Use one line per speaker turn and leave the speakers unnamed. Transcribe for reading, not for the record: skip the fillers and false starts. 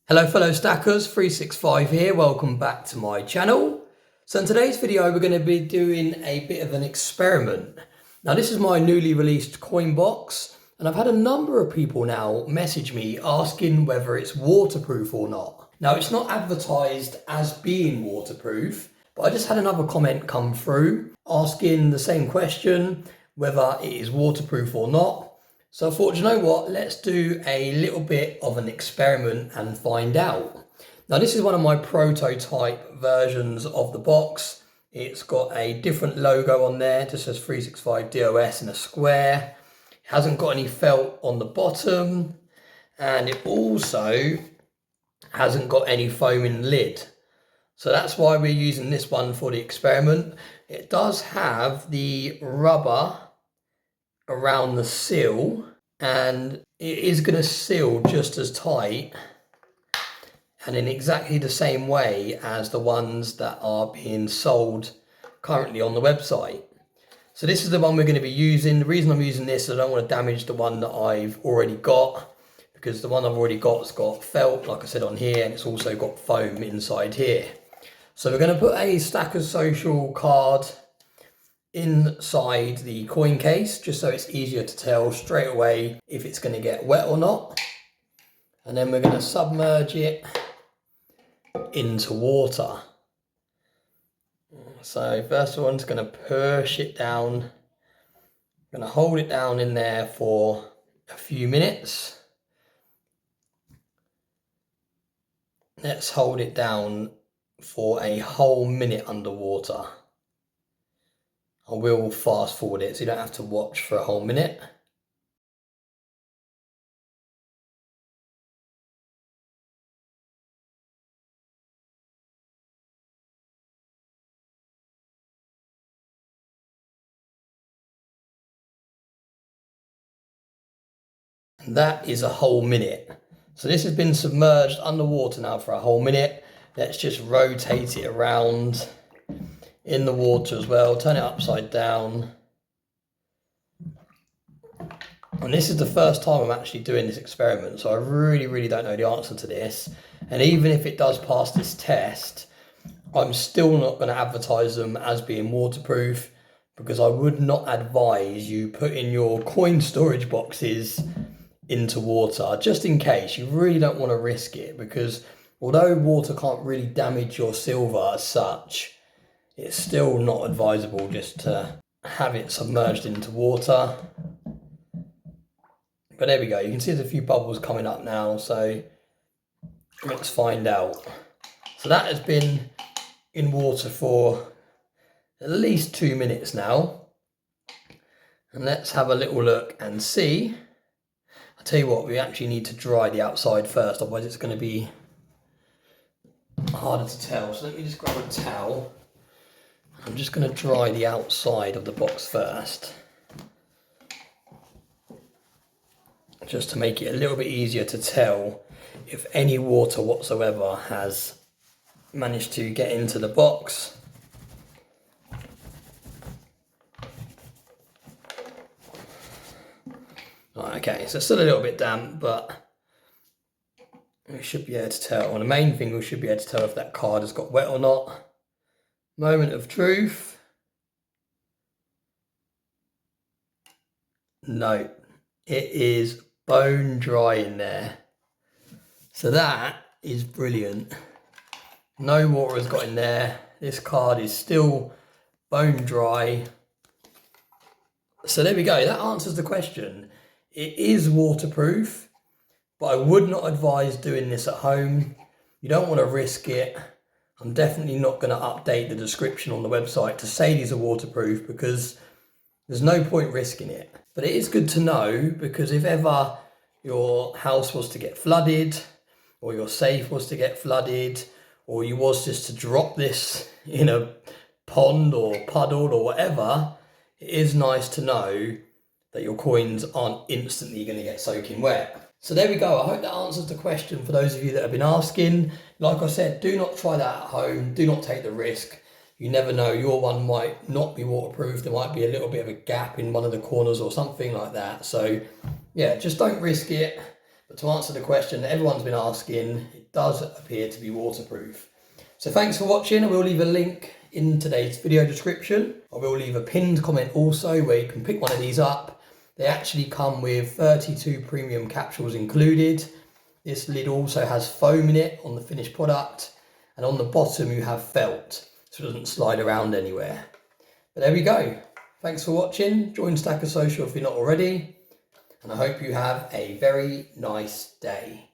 Hello fellow stackers, 365 here, welcome back to my channel. So in today's video we're going to be doing a bit of an experiment. Now this is my newly released coin box and I've had a number of people now message me asking whether it's waterproof or not. Now it's not advertised as being waterproof, but I just had another comment come through asking the same question, whether it is waterproof or not. So I thought, you know what, let's do a little bit of an experiment and find out. Now this is one of my prototype versions of the box. It's got a different logo on there, it just says 365 DOS in a square. It hasn't got any felt on the bottom, and it also hasn't got any foam in the lid. So that's why we're using this one for the experiment. It does have the rubber around the seal, and it is going to seal just as tight and in exactly the same way as the ones that are being sold currently on the website. So this is the one we're going to be using. The reason I'm using this is I don't want to damage the one that I've already got, because the one I've already got's got felt, like I said, on here, and it's also got foam inside here. So we're going to put a Stackers Social card inside the coin case, just so it's easier to tell straight away if it's going to get wet or not. And then we're going to submerge it into water. So first one's going to push it down. I'm going to hold it down in there for a few minutes. Let's hold it down for a whole minute underwater. I will fast forward it so you don't have to watch for a whole minute. And that is a whole minute. So this has been submerged underwater now for a whole minute. Let's just rotate it around in the water as well, turn it upside down. And this is the first time I'm actually doing this experiment, so I really don't know the answer to this. And even if it does pass this test, I'm still not going to advertise them as being waterproof, because I would not advise you putting your coin storage boxes into water, just in case. You really don't want to risk it, because although water can't really damage your silver as such, it's still not advisable just to have it submerged into water. But there we go, you can see there's a few bubbles coming up now, so let's find out. So that has been in water for at least 2 minutes now. And let's have a little look and see. I'll tell you what, we actually need to dry the outside first, otherwise it's going to be harder to tell. So let me just grab a towel. I'm just going to dry the outside of the box first, just to make it a little bit easier to tell if any water whatsoever has managed to get into the box. Okay, so it's still a little bit damp, but we should be able to tell. Well, the main thing, we should be able to tell if that card has got wet or not. Moment of truth. No, it is bone dry in there. So that is brilliant. No water has got in there. This card is still bone dry. So there we go, that answers the question. It is waterproof, but I would not advise doing this at home. You don't want to risk it. I'm definitely not going to update the description on the website to say these are waterproof, because there's no point risking it. But it is good to know, because if ever your house was to get flooded, or your safe was to get flooded, or you was just to drop this in a pond or puddle or whatever, it is nice to know that your coins aren't instantly going to get soaking wet. So there we go. I hope that answers the question for those of you that have been asking. Like I said, do not try that at home. Do not take the risk. You never know, your one might not be waterproof. There might be a little bit of a gap in one of the corners or something like that. So yeah, just don't risk it. But to answer the question that everyone's been asking, it does appear to be waterproof. So thanks for watching. I will leave a link in today's video description. I will leave a pinned comment also where you can pick one of these up. They actually come with 32 premium capsules included. This lid also has foam in it on the finished product, and on the bottom you have felt, so it doesn't slide around anywhere. But there we go. Thanks for watching. Join Stacker Social if you're not already, and I hope you have a very nice day.